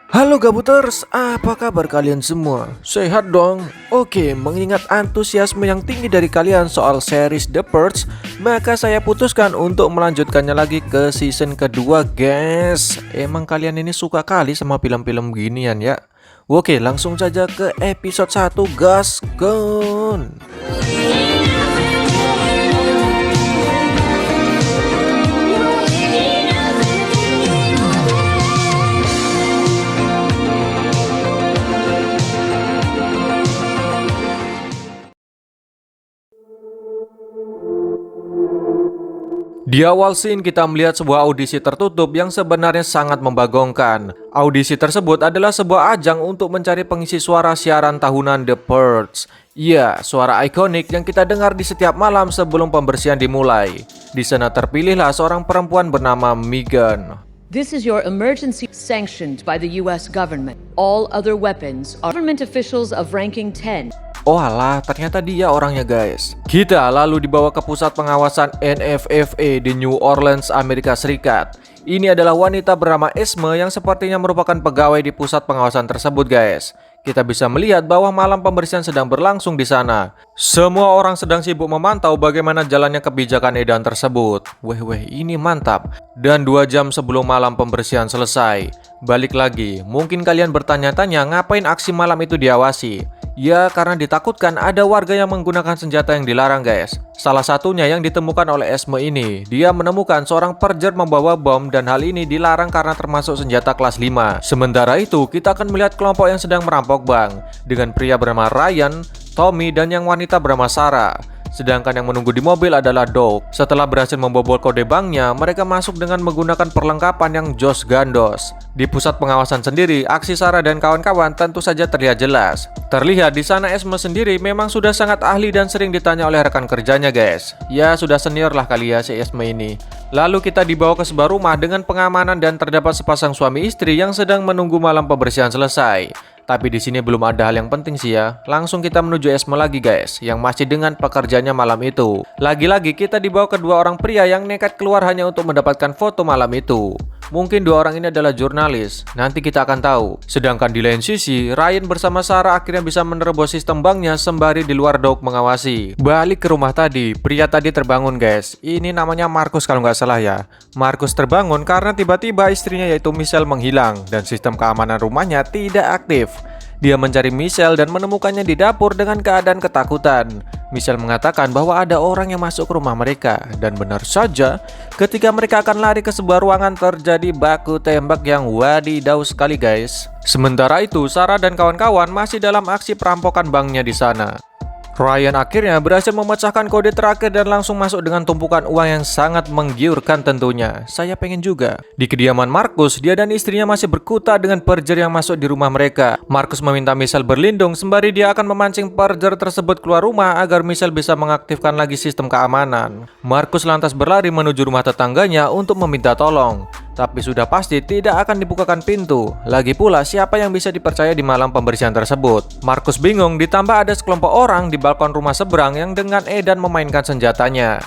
Halo Gabuters, apa kabar kalian semua? Sehat dong? Oke, mengingat antusiasme yang tinggi dari kalian soal series The Purge, maka saya putuskan untuk melanjutkannya lagi ke season kedua, guys. Emang kalian ini suka kali sama film-film ginian ya? Oke, langsung saja ke episode 1, gaskan. Di awal scene kita melihat sebuah audisi tertutup yang sebenarnya sangat membagongkan. Audisi tersebut adalah sebuah ajang untuk mencari pengisi suara siaran tahunan The Purge. Iya, suara ikonik yang kita dengar di setiap malam sebelum pembersihan dimulai. Di sana terpilihlah seorang perempuan bernama Megan. This is your emergency sanctioned by the US government. All other weapons are government officials of ranking 10. Oh alah, ternyata dia orangnya guys. Kita lalu dibawa ke pusat pengawasan NFFA di New Orleans, Amerika Serikat. Ini adalah wanita bernama Esme yang sepertinya merupakan pegawai di pusat pengawasan tersebut guys. Kita bisa melihat bahwa malam pembersihan sedang berlangsung di sana. Semua orang sedang sibuk memantau bagaimana jalannya kebijakan edan tersebut. Weh, ini mantap. Dan 2 jam sebelum malam pembersihan selesai, balik lagi, mungkin kalian bertanya-tanya ngapain aksi malam itu diawasi. Ya, karena ditakutkan ada warga yang menggunakan senjata yang dilarang guys. Salah satunya yang ditemukan oleh Esme ini. Dia menemukan seorang perjer membawa bom dan hal ini dilarang karena termasuk senjata kelas 5. Sementara itu, kita akan melihat kelompok yang sedang merampok bank dengan pria bernama Ryan, Tommy, dan yang wanita bernama Sarah. Sedangkan yang menunggu di mobil adalah Doug. Setelah berhasil membobol kode banknya, mereka masuk dengan menggunakan perlengkapan yang jos gandos. Di pusat pengawasan sendiri, aksi Sarah dan kawan-kawan tentu saja terlihat jelas. Terlihat di sana Esme sendiri memang sudah sangat ahli dan sering ditanya oleh rekan kerjanya guys. Ya sudah senior lah kali ya si Esme ini. Lalu kita dibawa ke sebuah rumah dengan pengamanan dan terdapat sepasang suami istri yang sedang menunggu malam pembersihan selesai. Tapi di sini belum ada hal yang penting sih ya. Langsung kita menuju Esme lagi guys, yang masih dengan pekerjaannya malam itu. Lagi-lagi kita dibawa ke 2 orang pria yang nekat keluar hanya untuk mendapatkan foto malam itu. Mungkin 2 orang ini adalah jurnalis, nanti kita akan tahu. Sedangkan di lain sisi, Ryan bersama Sarah akhirnya bisa menerobos sistem banknya sembari di luar Doug mengawasi. Balik ke rumah tadi, pria tadi terbangun guys. Ini namanya Marcus kalau nggak salah ya. Marcus terbangun karena tiba-tiba istrinya yaitu Michelle menghilang dan sistem keamanan rumahnya tidak aktif. Dia mencari Michelle dan menemukannya di dapur dengan keadaan ketakutan. Michelle mengatakan bahwa ada orang yang masuk ke rumah mereka. Dan benar saja, ketika mereka akan lari ke sebuah ruangan terjadi baku tembak yang wadidaw sekali guys. Sementara itu, Sarah dan kawan-kawan masih dalam aksi perampokan banknya di sana. Ryan akhirnya berhasil memecahkan kode terakhir dan langsung masuk dengan tumpukan uang yang sangat menggiurkan tentunya. Saya pengen juga. Di kediaman Marcus, dia dan istrinya masih berkutat dengan perjer yang masuk di rumah mereka. Marcus meminta Michelle berlindung sembari dia akan memancing perjer tersebut keluar rumah agar Michelle bisa mengaktifkan lagi sistem keamanan. Marcus lantas berlari menuju rumah tetangganya untuk meminta tolong. Tapi sudah pasti tidak akan dibukakan pintu. Lagi pula siapa yang bisa dipercaya di malam pembersihan tersebut. Marcus bingung ditambah ada sekelompok orang di balkon rumah seberang yang dengan edan memainkan senjatanya.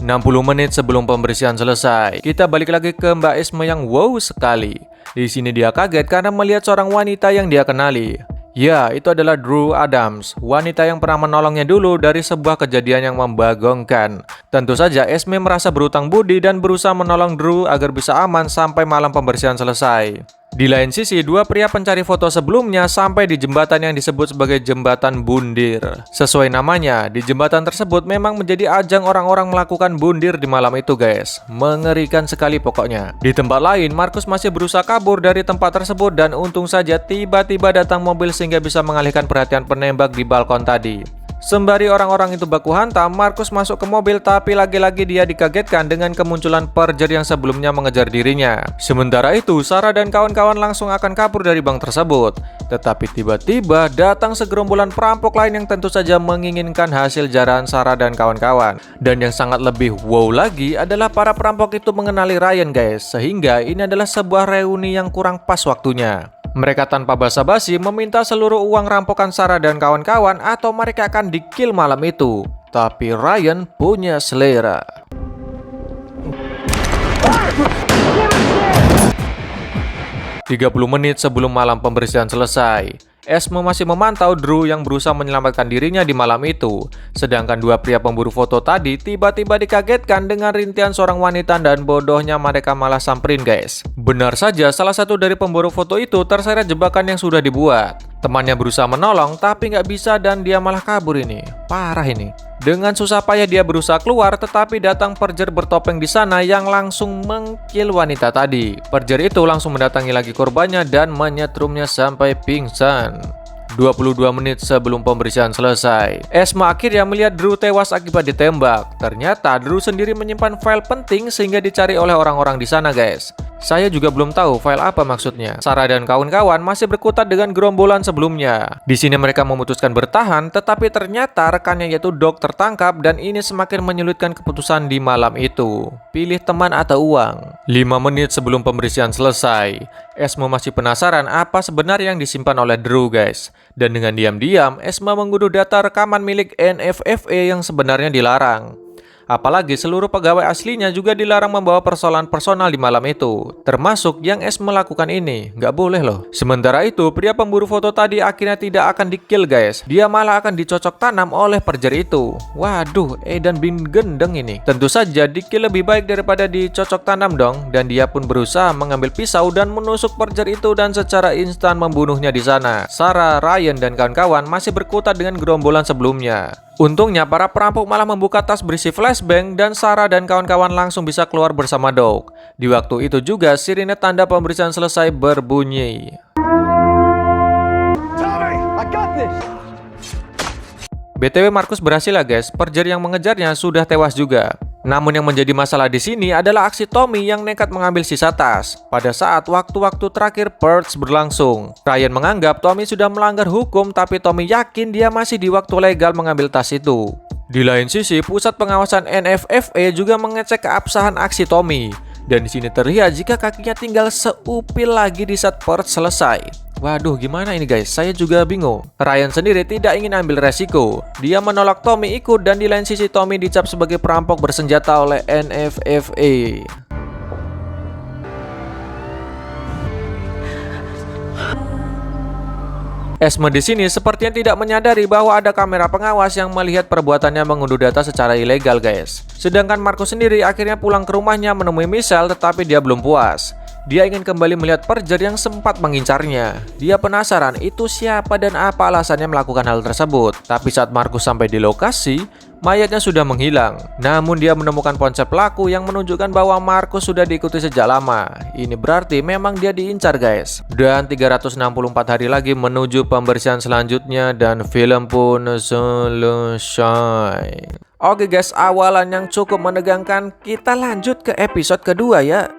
60 menit sebelum pembersihan selesai, kita balik lagi ke Mbak Esme yang wow sekali. Di sini dia kaget karena melihat seorang wanita yang dia kenali. Ya, itu adalah Drew Adams, wanita yang pernah menolongnya dulu dari sebuah kejadian yang membagongkan. Tentu saja Esme merasa berutang budi dan berusaha menolong Drew agar bisa aman sampai malam pembersihan selesai. Di lain sisi, 2 pria pencari foto sebelumnya sampai di jembatan yang disebut sebagai jembatan bundir. Sesuai namanya, di jembatan tersebut memang menjadi ajang orang-orang melakukan bundir di malam itu guys. Mengerikan sekali pokoknya. Di tempat lain, Marcus masih berusaha kabur dari tempat tersebut dan untung saja tiba-tiba datang mobil sehingga bisa mengalihkan perhatian penembak di balkon tadi. Sembari orang-orang itu baku hantam, Marcus masuk ke mobil tapi lagi-lagi dia dikagetkan dengan kemunculan perjer yang sebelumnya mengejar dirinya. Sementara itu, Sarah dan kawan-kawan langsung akan kabur dari bank tersebut. Tetapi tiba-tiba datang segerombolan perampok lain yang tentu saja menginginkan hasil jarahan Sarah dan kawan-kawan. Dan yang sangat lebih wow lagi adalah para perampok itu mengenali Ryan guys. Sehingga ini adalah sebuah reuni yang kurang pas waktunya. Mereka tanpa basa-basi meminta seluruh uang rampokan Sarah dan kawan-kawan atau mereka akan di-kill malam itu. Tapi Ryan punya selera. 30 menit sebelum malam pembersihan selesai, Esme masih memantau Drew yang berusaha menyelamatkan dirinya di malam itu. Sedangkan dua pria pemburu foto tadi tiba-tiba dikagetkan dengan rintihan seorang wanita dan bodohnya mereka malah samperin guys. Benar saja, salah satu dari pemburu foto itu terseret jebakan yang sudah dibuat. Temannya berusaha menolong tapi nggak bisa dan dia malah kabur ini. Parah ini. Dengan susah payah dia berusaha keluar, tetapi datang perjer bertopeng di sana yang langsung mengkill wanita tadi. Perjer itu langsung mendatangi lagi korbannya dan menyetrumnya sampai pingsan. 22 menit sebelum pembersihan selesai, Esme akhirnya melihat Drew tewas akibat ditembak. Ternyata Drew sendiri menyimpan file penting sehingga dicari oleh orang-orang di sana guys. Saya juga belum tahu file apa maksudnya. Sarah dan kawan-kawan masih berkutat dengan gerombolan sebelumnya. Di sini mereka memutuskan bertahan, tetapi ternyata rekannya yaitu Doc tertangkap dan ini semakin menyulitkan keputusan di malam itu. Pilih teman atau uang. 5 menit sebelum pembersihan selesai, Esme masih penasaran apa sebenarnya yang disimpan oleh Drew guys. Dan dengan diam-diam, Esme mengunduh data rekaman milik NFFA yang sebenarnya dilarang. Apalagi seluruh pegawai aslinya juga dilarang membawa persoalan personal di malam itu. Termasuk yang Esme melakukan ini. Nggak boleh loh. Sementara itu, pria pemburu foto tadi akhirnya tidak akan di-kill guys. Dia malah akan dicocok tanam oleh perjer itu. Waduh, Edan bin gendeng ini. Tentu saja di-kill lebih baik daripada dicocok tanam dong. Dan dia pun berusaha mengambil pisau dan menusuk perjer itu dan secara instan membunuhnya di sana. Sarah, Ryan, dan kawan-kawan masih berkutat dengan gerombolan sebelumnya. Untungnya para perampok malah membuka tas berisi flashbang dan Sarah dan kawan-kawan langsung bisa keluar bersama Doc. Di waktu itu juga sirine tanda pembersihan selesai berbunyi. BTW Markus berhasil ya guys, perjer yang mengejarnya sudah tewas juga. Namun yang menjadi masalah di sini adalah aksi Tommy yang nekat mengambil sisa tas. Pada saat waktu-waktu terakhir Purge berlangsung, Ryan menganggap Tommy sudah melanggar hukum, tapi Tommy yakin dia masih di waktu legal mengambil tas itu. Di lain sisi, pusat pengawasan NFFA juga mengecek keabsahan aksi Tommy. Dan di sini terlihat jika kakinya tinggal seupil lagi di saat Purge selesai. Waduh, gimana ini guys? Saya juga bingung. Ryan sendiri tidak ingin ambil resiko. Dia menolak Tommy ikut dan di lain sisi Tommy dicap sebagai perampok bersenjata oleh NFFA. Esme di sini sepertinya tidak menyadari bahwa ada kamera pengawas yang melihat perbuatannya mengunduh data secara ilegal guys. Sedangkan Markus sendiri akhirnya pulang ke rumahnya menemui Michelle tetapi dia belum puas. Dia ingin kembali melihat perjer yang sempat mengincarnya. Dia penasaran itu siapa dan apa alasannya melakukan hal tersebut. Tapi saat Markus sampai di lokasi, mayatnya sudah menghilang. Namun dia menemukan ponsel pelaku yang menunjukkan bahwa Markus sudah diikuti sejak lama. Ini berarti memang dia diincar guys. Dan 364 hari lagi menuju pembersihan selanjutnya dan film pun selesai. Oke guys, awalan yang cukup menegangkan. Kita lanjut ke episode kedua ya.